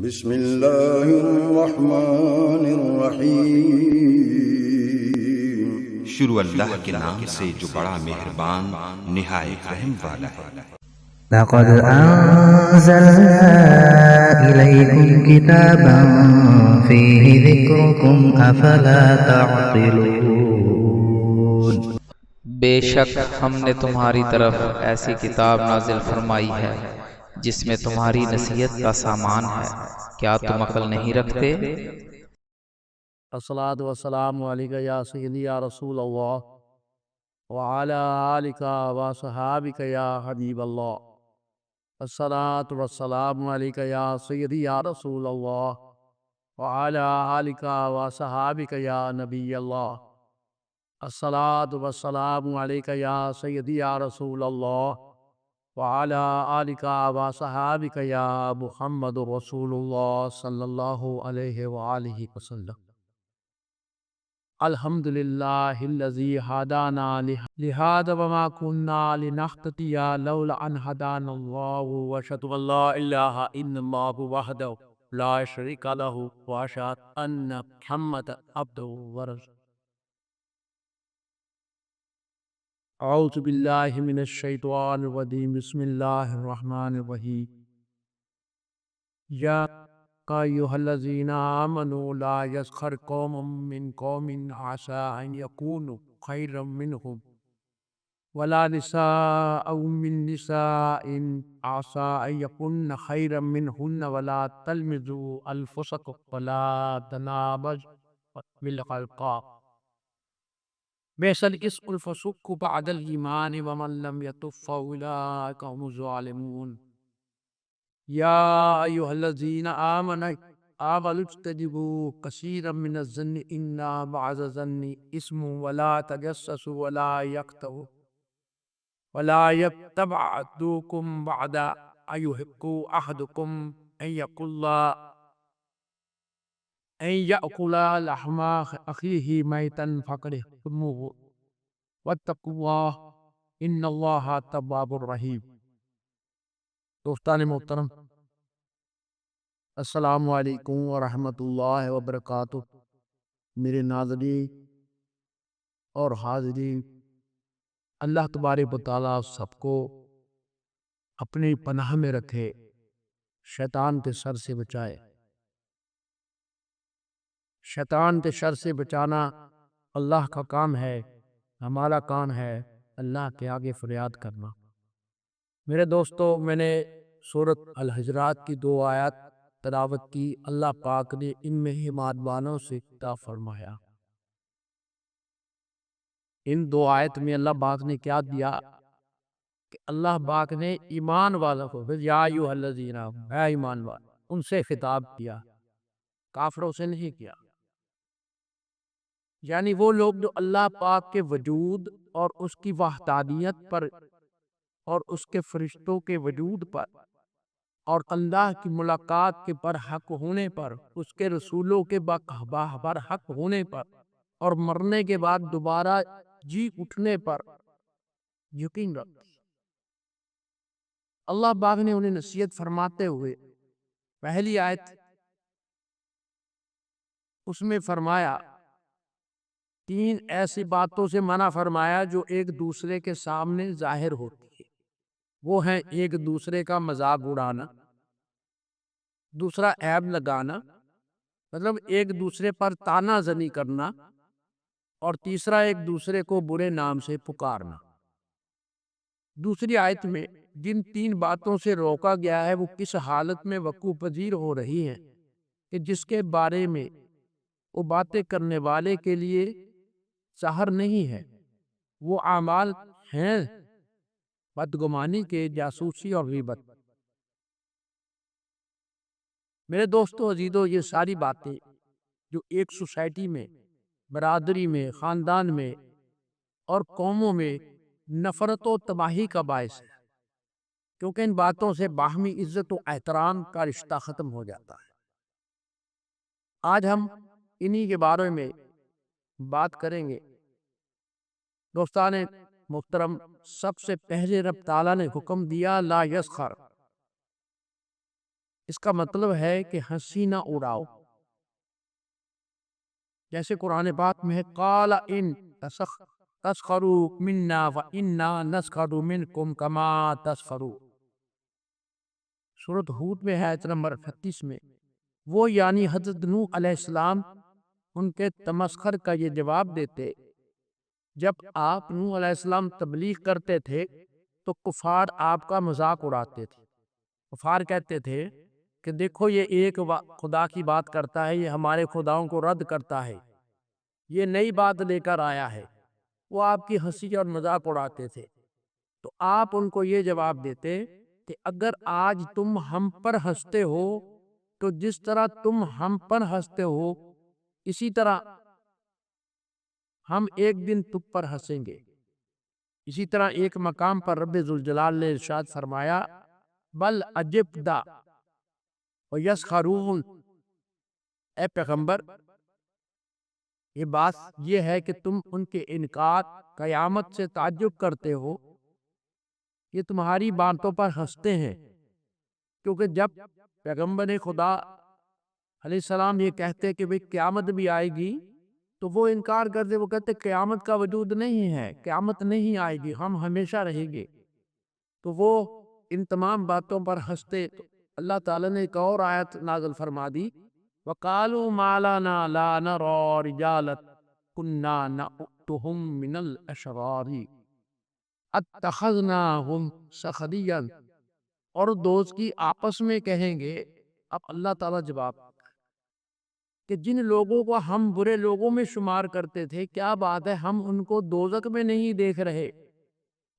بسم اللہ الرحمن الرحیم۔ شروع اللہ کے نام سے جو بڑا مہربان نہایت رحم والا ہے۔ لقد أنزلنا إليكم كتابا فيه ذكركم أفلا تعقلون۔ بے شک ہم نے تمہاری طرف ایسی کتاب نازل فرمائی ہے جس میں تمہاری نصیحت کا سامان ہے، کیا تم عقل نہیں رکھتے؟ الصلاۃ والسلام علیک یا سیدی یا رسول اللہ وعلی آلک وصحابک یا حبیب اللہ۔ الصلاۃ والسلام علیک یا سیدی یا رسول اللہ وعلی آلک وصحابک یا نبی اللہ۔ الصلاۃ والسلام علیک یا سیدی یا رسول اللہ وعلی آلک وصحابک یا محمد رسول اللہ صلی اللہ علیہ وآلہ وسلم۔ الحمدللہ الذی ہدانا لہذا وما كنا لنہتدی لولا ان ہدانا اللہ واشہد ان لا الہ الا اللہ وحدہ لا شریک لہ واشہد ان محمدا عبدہ ورسولہ۔ اعوذ باللہ من الشیطان الرجیم، بسم اللہ الرحمن الرحیم۔ یا ایھا الذین آمنوا لا یسخر قوم من قوم عسى ان یکونوا خیرا منهم ولا نساء من نساء عسى ان یکن خیرا منهن ولا تلمزوا انفسکم ولا تنابزوا بالالقاب بئس الاسم الفسوق بعد الایمان ومن لم يتب فاولئک هم الظالمون۔ یا ایھا الذین آمنوا اجتنبوا کثیرا من الظن ان بعض الظن اثم ولا تجسسوا ولا یغتب بعضکم بعضا ایحب احدکم ان یأکل لحم اخیہ میتا فکرہتموہ واتقوا اللہ ان اللہ تواب الرحیم۔ دوستان محترم، السلام علیکم ورحمۃ اللہ وبرکاتہ۔ میرے ناظرین اور حاضرین، اللہ تبارک و تعالیٰ سب کو اپنی پناہ میں رکھے، شیطان کے شر سے بچائے۔ شیطان کے شر سے بچانا اللہ کا کام ہے، ہمارا کام ہے اللہ کے آگے فریاد کرنا۔ میرے دوستو، میں نے سورۃ الحجرات کی 2 آیات تلاوت کی۔ اللہ پاک نے ان مہمانوں سے خطاب فرمایا۔ ان 2 آیت میں اللہ پاک نے کیا دیا کہ اللہ پاک نے ایمان والوں کو، یا ایھا الذین آمنوا، اے ایمان والو، ان سے خطاب کیا، کافروں سے نہیں کیا۔ یعنی وہ لوگ جو اللہ پاک کے وجود اور اس کی وحدانیت پر اور اس کے فرشتوں کے وجود پر اور اللہ کی ملاقات کے برحق ہونے پر، اس کے رسولوں کے برحق ہونے پر اور مرنے کے بعد دوبارہ جی اٹھنے پر یقین رکھتے۔ اللہ پاک نے انہیں نصیحت فرماتے ہوئے پہلی آیت اس میں فرمایا 3 ایسی باتوں سے منع فرمایا جو ایک دوسرے کے سامنے ظاہر ہوتی ہے۔ وہ ہیں ایک دوسرے کا مذاق اڑانا، دوسرا عیب لگانا، مطلب ایک دوسرے پر طعنہ زنی کرنا، اور تیسرا ایک دوسرے کو برے نام سے پکارنا۔ دوسری آیت میں جن 3 باتوں سے روکا گیا ہے وہ کس حالت میں وقوع پذیر ہو رہی ہیں کہ جس کے بارے میں وہ باتیں کرنے والے کے لیے ظاہر نہیں ہے۔ وہ اعمال ہیں بدگمانی کے، جاسوسی اور غیبت۔ میرے دوستو عزیزو، یہ ساری باتیں جو ایک سوسائٹی میں، برادری میں، خاندان میں اور قوموں میں نفرت و تباہی کا باعث ہے، کیونکہ ان باتوں سے باہمی عزت و احترام کا رشتہ ختم ہو جاتا ہے۔ آج ہم انہی کے بارے میں بات کریں گے۔ دوستان محترم، سب سے پہلے رب تعالیٰ نے حکم دیا لا یسخر، اس کا مطلب ہے کہ ہنسی نہ اڑاؤ، جیسے قرآن پاک میں ہے قال ان تسخروا منا فإنا نسخر منکم کما تسخرون، سورۃ ہود میں ہے آیت نمبر 38 میں۔ وہ یعنی حضرت نوح علیہ السلام ان کے تمسخر کا یہ جواب دیتے جب آپ نوح علیہ السلام تبلیغ کرتے تھے تو کفار آپ کا مذاق اڑاتے تھے۔ کفار کہتے تھے کہ دیکھو یہ ایک خدا کی بات کرتا ہے، یہ ہمارے خداؤں کو رد کرتا ہے، یہ نئی بات لے کر آیا ہے۔ وہ آپ کی ہنسی اور مذاق اڑاتے تھے، تو آپ ان کو یہ جواب دیتے کہ اگر آج تم ہم پر ہنستے ہو تو جس طرح تم ہم پر ہنستے ہو اسی طرح ہم ایک دن تم پر ہنسیں گے۔ اسی طرح ایک مقام پر رب ذوالجلال نے ارشاد فرمایا بل عجبت ویسخرون، اے پیغمبر یہ بات یہ ہے کہ تم ان کے انکار قیامت سے تعجب کرتے ہو، یہ تمہاری باتوں پر ہنستے ہیں، کیونکہ جب پیغمبر خدا علیہ السلام یہ کہتے کہ قیامت بھی آئے گی تو وہ انکار کرتے، وہ کہتے قیامت کا وجود نہیں ہے، قیامت نہیں آئے گی، ہم ہمیشہ رہیں گے، تو وہ ان تمام باتوں پر ہنستے۔ تو اللہ تعالیٰ نے ایک اور آیت نازل فرما دی وَقَالُوا مَا لَنَا لَا نَرَى رِجَالًا كُنَّا نَعُدُّهُمْ مِنَ الْأَشْرَارِ اتَّخَذْنَاهُمْ سَخَرِيًّا، اور دوست کی آپس میں کہیں گے، اب اللہ تعالیٰ جواب کہ جن لوگوں کو ہم برے لوگوں میں شمار کرتے تھے، کیا بات ہے ہم ان کو دوزخ میں نہیں دیکھ رہے؟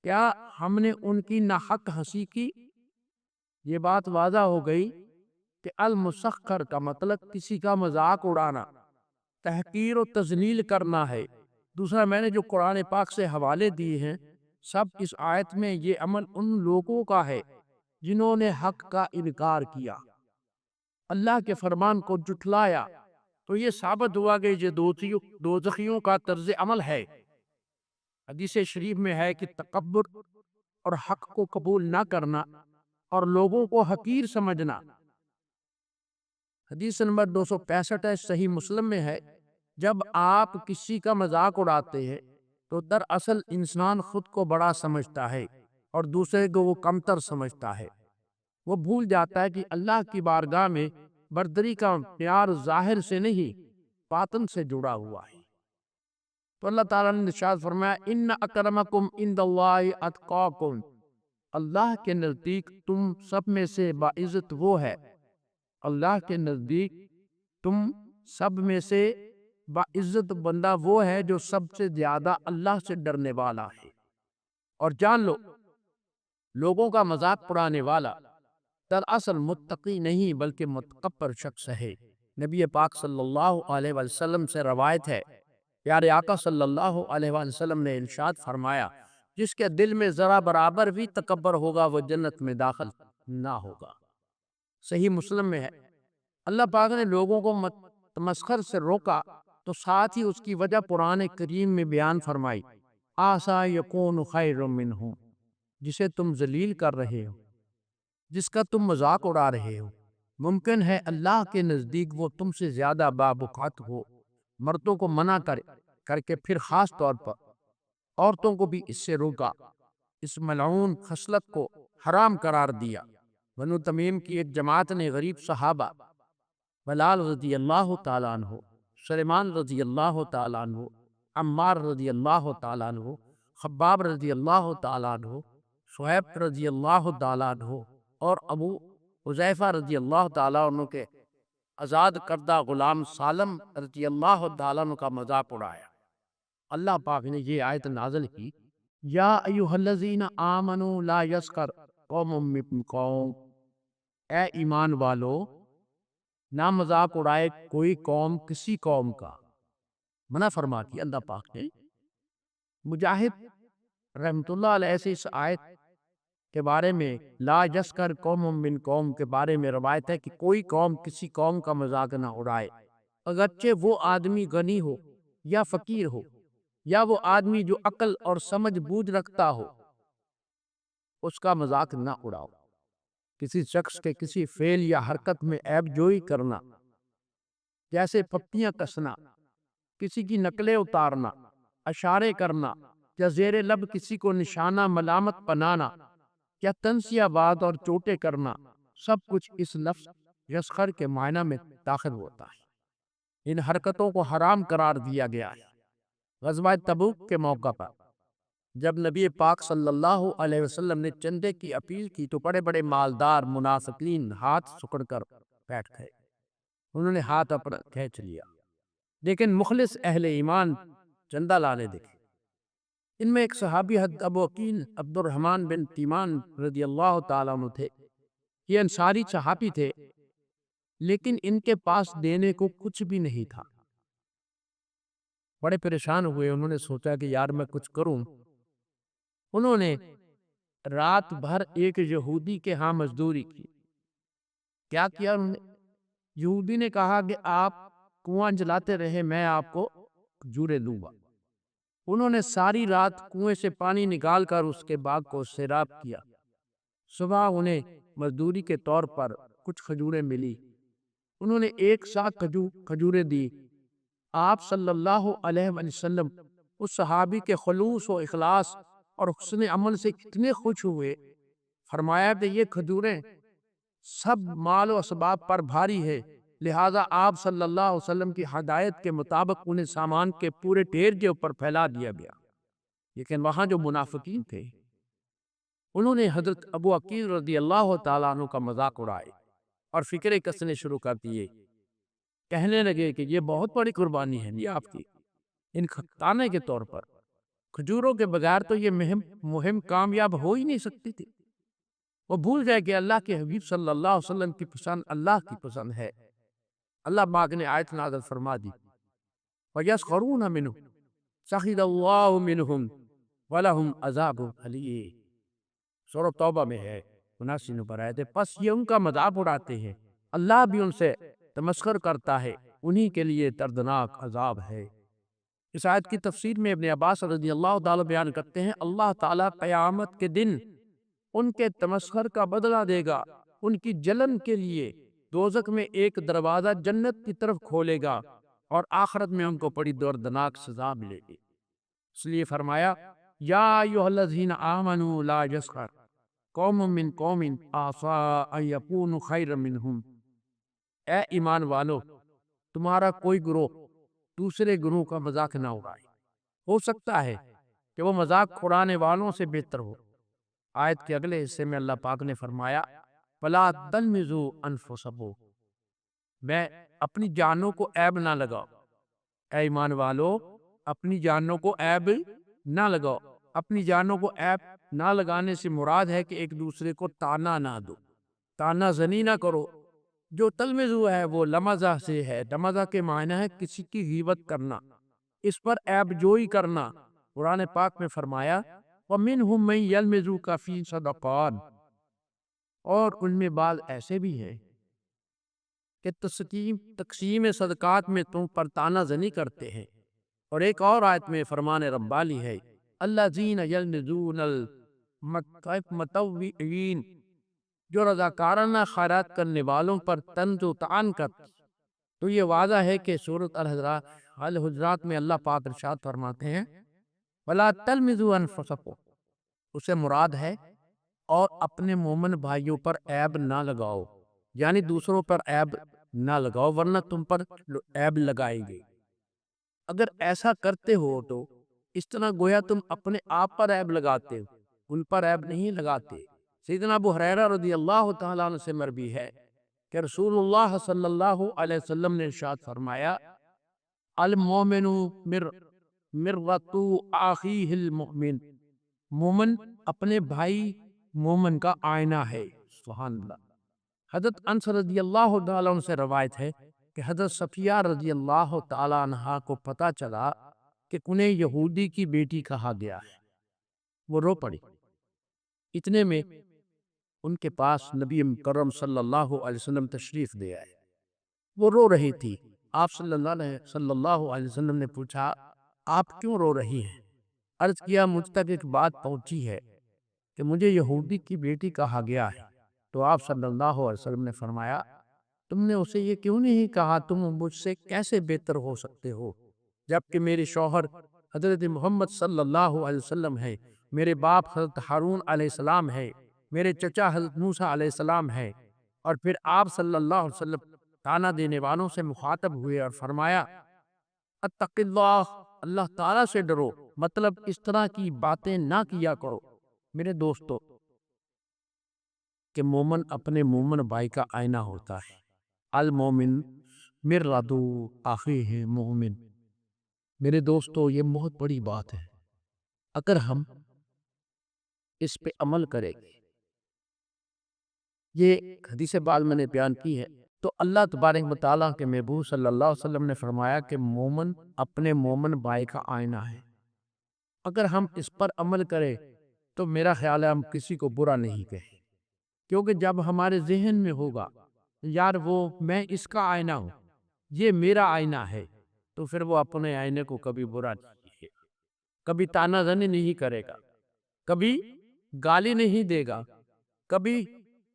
کیا ہم نے ان کی ناحق ہنسی کی؟ یہ بات واضح ہو گئی کہ المسخر کا مطلب کسی کا مذاق اڑانا، تحقیر و تذلیل کرنا ہے۔ دوسرا میں نے جو قرآن پاک سے حوالے دیے ہیں سب اس آیت میں یہ عمل ان لوگوں کا ہے جنہوں نے حق کا انکار کیا، اللہ کے فرمان کو جھٹلایا، تو یہ ثابت ہوا کہ یہ دوزخیوں کا طرز عمل ہے۔ حدیث شریف میں ہے کہ تکبر اور حق کو قبول نہ کرنا اور لوگوں کو حقیر سمجھنا۔ حدیث نمبر 265 ہے، صحیح مسلم میں ہے، جب آپ کسی کا مذاق اڑاتے ہیں تو دراصل انسان خود کو بڑا سمجھتا ہے اور دوسرے کو وہ کمتر سمجھتا ہے۔ وہ بھول جاتا ہے کہ اللہ کی بارگاہ میں برتری کا پیار ظاہر سے نہیں باطن سے جڑا ہوا ہے۔ تو اللہ تعالیٰ نے ارشاد فرمایا ان اکرمکم عند اللہ اتقاکم، اللہ کے نزدیک تم سب میں سے باعزت وہ ہے، اللہ کے نزدیک تم سب میں سے باعزت بندہ وہ ہے جو سب سے زیادہ اللہ سے ڈرنے والا ہے۔ اور جان لو لوگوں کا مذاق اڑانے والا دراصل متقی نہیں بلکہ متکبر شخص ہے۔ نبی پاک صلی اللہ علیہ وسلم سے روایت ہے، پیارے آقا صلی اللہ علیہ وسلم نے ارشاد فرمایا جس کے دل میں ذرا برابر بھی تکبر ہوگا وہ جنت میں داخل نہ ہوگا۔ صحیح مسلم میں ہے، اللہ پاک نے لوگوں کو تمسخر سے روکا تو ساتھ ہی اس کی وجہ قرآن کریم میں بیان فرمائی آسا یکون خیر منہ، جسے تم ذلیل کر رہے ہو، جس کا تم مذاق اڑا رہے ہو، ممکن ہے اللہ کے نزدیک وہ تم سے زیادہ بابرکت ہو۔ مردوں کو منع کر کے پھر خاص طور پر عورتوں کو بھی اس سے روکا، اس ملعون خصلت کو حرام قرار دیا۔ بنو تمیم کی ایک جماعت نے غریب صحابہ بلال رضی اللہ تعالیٰ عنہ، سلیمان رضی اللہ تعالیٰ عنہ، عمار رضی اللہ تعالیٰ عنہ، خباب رضی اللہ تعالیٰ عنہ، شعیب رضی اللہ تعالیٰ عنہ اور ابو حذیفہ رضی اللہ تعالیٰ عنہ کے آزاد کردہ غلام سالم رضی اللہ تعالیٰ عنہ کا مذاق اڑایا۔ اللہ پاک نے یہ آیت نازل کی یا ایھا الذین آمنوا لا یسخر قوم من قوم، اے ایمان والو نہ مذاق اڑائے کوئی قوم کسی قوم کا۔ منع فرما دی اللہ پاک نے۔ مجاہد رحمت اللہ علیہ سے اس آیت کے بارے میں لا یسخر قوم من قوم کے بارے میں روایت ہے کہ کوئی قوم کسی قوم کا مذاق نہ اڑائے، اگرچہ وہ آدمی غنی ہو یا فقیر ہو یا وہ آدمی جو عقل اور سمجھ بوجھ رکھتا ہو، اس کا مذاق نہ اڑاؤ۔ کسی شخص کے کسی فعل یا حرکت میں عیب جوئی کرنا، جیسے پپیاں کسنا، کسی کی نقلیں اتارنا، اشارے کرنا یا زیر لب کسی کو نشانہ ملامت بنانا یا تنزیہ بات اور چوٹے کرنا، سب کچھ اس لفظ یسخر کے معنی میں داخل ہوتا ہے۔ ان حرکتوں کو حرام قرار دیا گیا ہے۔ غزوہ تبوک کے موقع پر جب نبی پاک صلی اللہ علیہ وسلم نے چندے کی اپیل کی تو بڑے بڑے مالدار منافقین ہاتھ سکڑ کر بیٹھ گئے، انہوں نے ہاتھ اپنا کھینچ لیا، لیکن مخلص اہل ایمان چندہ لانے دیکھے۔ ان میں ایک صحابی حضرت ابو عقیل عبد الرحمن بن تیمان رضی اللہ تعالیٰ عنہ تھے۔ یہ انصاری صحابی تھے، لیکن ان کے پاس دینے کو کچھ بھی نہیں تھا۔ بڑے پریشان ہوئے، انہوں نے سوچا کہ یار میں کچھ کروں۔ انہوں نے رات بھر ایک یہودی کے ہاں مزدوری کی۔ کیا کیا انہوں نے؟ یہودی نے کہا کہ آپ کنواں جلاتے رہے، میں آپ کو کھجوریں دوں گا۔ انہوں نے ساری رات کنویں سے پانی نکال کر اس کے باغ کو سیراب کیا۔ صبح انہیں مزدوری کے طور پر کچھ کھجوریں ملی، انہوں نے ایک ساتھ کھجوریں دی۔ آپ صلی اللہ علیہ وسلم اس صحابی کے خلوص و اخلاص اور حسن عمل سے اتنے خوش ہوئے، فرمایا کہ یہ کھجوریں سب مال و اسباب پر بھاری ہے، لہذا آپ صلی اللہ علیہ وسلم کی ہدایت کے مطابق انہیں سامان کے پورے ڈھیر کے اوپر پھیلا دیا گیا۔ لیکن وہاں جو منافقین تھے، انہوں نے حضرت ابو عقیل رضی اللہ تعالیٰ عنہ کا مذاق اڑائے اور فکرے کسنے شروع کر دیے، کہنے لگے کہ یہ بہت بڑی قربانی ہے یہ آپ کی، ان کھانے کے طور پر کھجوروں کے بغیر تو یہ مہم کامیاب ہو ہی نہیں سکتی تھی۔ وہ بھول گئے کہ اللہ کے حبیب صلی اللہ علیہ وسلم کی پسند اللہ کی پسند ہے۔ اللہ پاک نے آیت نازل فرما دی، وَيَسْخَرُونَ مِنْهُمْ سَخِرَ اللَّهُ مِنْهُمْ وَلَهُمْ عَذَابٌ أَلِيمٌ۔ سورۃ توبہ میں ہے 79 نمبر آیت ہے۔ پس یہ ان کا مذاق اڑاتے ہیں، اللہ بھی ان سے تمسخر کرتا ہے، انہی کے لیے دردناک عذاب ہے۔ اس آیت کی تفسیر میں ابن عباس رضی اللہ تعالیٰ بیان کرتے ہیں، اللہ تعالیٰ قیامت کے دن ان کے تمسخر کا بدلہ دے گا، ان کی جلن کے لیے دوزخ میں ایک دروازہ جنت کی طرف کھولے گا اور آخرت میں ان کو بڑی دردناک سزا ملے گی۔ اس لیے فرمایا، یا ایھا الذین آمنوا لا یسخر قوم من قوم عسى ان یکونوا خیرا منہم۔ اے ایمان والو، تمہارا کوئی گروہ دوسرے گروہ کا مذاق نہ اڑائے، ہو سکتا ہے کہ وہ مذاق اڑانے والوں سے بہتر ہو۔ آیت کے اگلے حصے میں اللہ پاک نے فرمایا، وَلَا تَلْمِزُوا أَنفُسَكُمْ، میں اپنی جانوں کو عیب نہ لگاؤ۔ اے ایمان والو، اپنی جانوں کو عیب نہ لگاؤ۔ اپنی جانوں کو عیب نہ لگانے سے مراد ہے کہ ایک دوسرے کو تانا نہ دو، تانا زنی نہ کرو۔ جو تلمزو ہے وہ لمزہ سے ہے، لمزہ کے معنی ہے کسی کی غیبت کرنا، اس پر عیب جوئی کرنا۔ قرآن پاک میں فرمایا، وَمِنْهُمْ مَنْ يَلْمِزُكَ فِي الصَّدَقَاتِ، اور ان میں بعض ایسے بھی ہیں کہ تقسیم صدقات میں تم پر تانا زنی کرتے ہیں۔ اور ایک اور آیت میں فرمان ربانی ہے، الذین یلمزون المتطوعین، جو رضاکارانہ خیرات کرنے والوں پر طنز و طعن کرتے۔ تو یہ واضح ہے کہ سورۃ الحجرات میں اللہ پاک ارشاد فرماتے ہیں، وَلَا تَلْمِزُوا أَنفُسَكُمْ، اسے مراد ہے اور اپنے مومن بھائیوں پر عیب نہ لگاؤ، یعنی دوسروں پر عیب نہ لگاؤ ورنہ تم پر عیب لگائیں گے۔ اگر ایسا کرتے ہو تو اس طرح گویا تم اپنے آپ پر عیب لگاتے ہو، ان پر عیب نہیں لگاتے۔ سیدنا ابو ہریرہ رضی اللہ تعالیٰ عنہ سے مروی ہے کہ رسول اللہ صلی اللہ علیہ وسلم نے ارشاد فرمایا، المومن مرۃ اخیہ المؤمن، مومن اپنے بھائی مومن کا آئینہ ہے۔ سبحان اللہ۔ حضرت انس رضی اللہ تعالیٰ عنہ سے روایت ہے کہ حضرت صفیہ رضی اللہ تعالیٰ عنہ کو پتہ چلا کہ انہیں یہودی کی بیٹی کہا گیا ہے، وہ رو پڑی۔ اتنے میں ان کے پاس نبی مکرم صلی اللہ علیہ وسلم تشریف لے آئے، وہ رو رہی تھی۔ آپ صلی اللہ علیہ وسلم نے پوچھا، آپ کیوں رو رہی ہیں؟ عرض کیا، مجھ تک ایک بات پہنچی ہے کہ مجھے یہودی کی بیٹی کہا گیا ہے، تو آپ صلی اللہ علیہ وسلم نے فرمایا تم نے اسے یہ کیوں نہیں کہا تم مجھ سے کیسے بہتر ہو سکتے ہو، جبکہ میرے شوہر حضرت محمد صلی اللہ علیہ وسلم ہے، میرے باپ حضرت ہارون علیہ السلام ہے، میرے چچا حضرت موسیٰ علیہ السلام ہے۔ اور پھر آپ صلی اللہ علیہ وسلم تانا دینے والوں سے مخاطب ہوئے اور فرمایا اتق اللہ، اللہ تعالیٰ سے ڈرو، مطلب اس طرح کی باتیں نہ کیا کرو۔ میرے دوستو کہ مومن اپنے مومن بھائی کا آئینہ ہوتا ہے، المومن مرآۃ اخیہ مومن۔ میرے دوستو یہ بہت بڑی بات ہے، اگر ہم اس پہ عمل کریں گے، یہ حدیث بعد میں نے بیان کی ہے، تو اللہ تبارک و تعالیٰ کے محبوب صلی اللہ علیہ وسلم نے فرمایا کہ مومن اپنے مومن بھائی کا آئینہ ہے۔ اگر ہم اس پر عمل کریں تو میرا خیال ہے ہم کسی کو برا نہیں کہیں، کیونکہ جب ہمارے ذہن میں ہوگا یار وہ میں اس کا آئینہ ہوں، یہ میرا آئینہ ہے، تو پھر وہ اپنے آئینے کو کبھی برا نہیں کہے گا، کبھی تانا زنی نہیں کرے گا، کبھی گالی نہیں دے گا، کبھی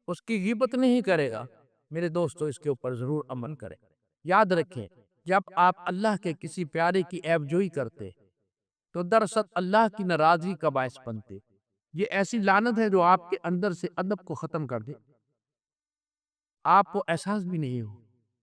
اس کی غیبت نہیں کرے گا۔ میرے دوستو اس کے اوپر ضرور عمل کریں۔ یاد رکھیں جب آپ اللہ کے کسی پیارے کی عیب جوئی کرتے تو دراصل اللہ کی ناراضگی کا باعث بنتے۔ یہ ایسی لعنت ہے جو آپ کے اندر سے ادب کو ختم کر دے، آپ کو احساس بھی نہیں ہو۔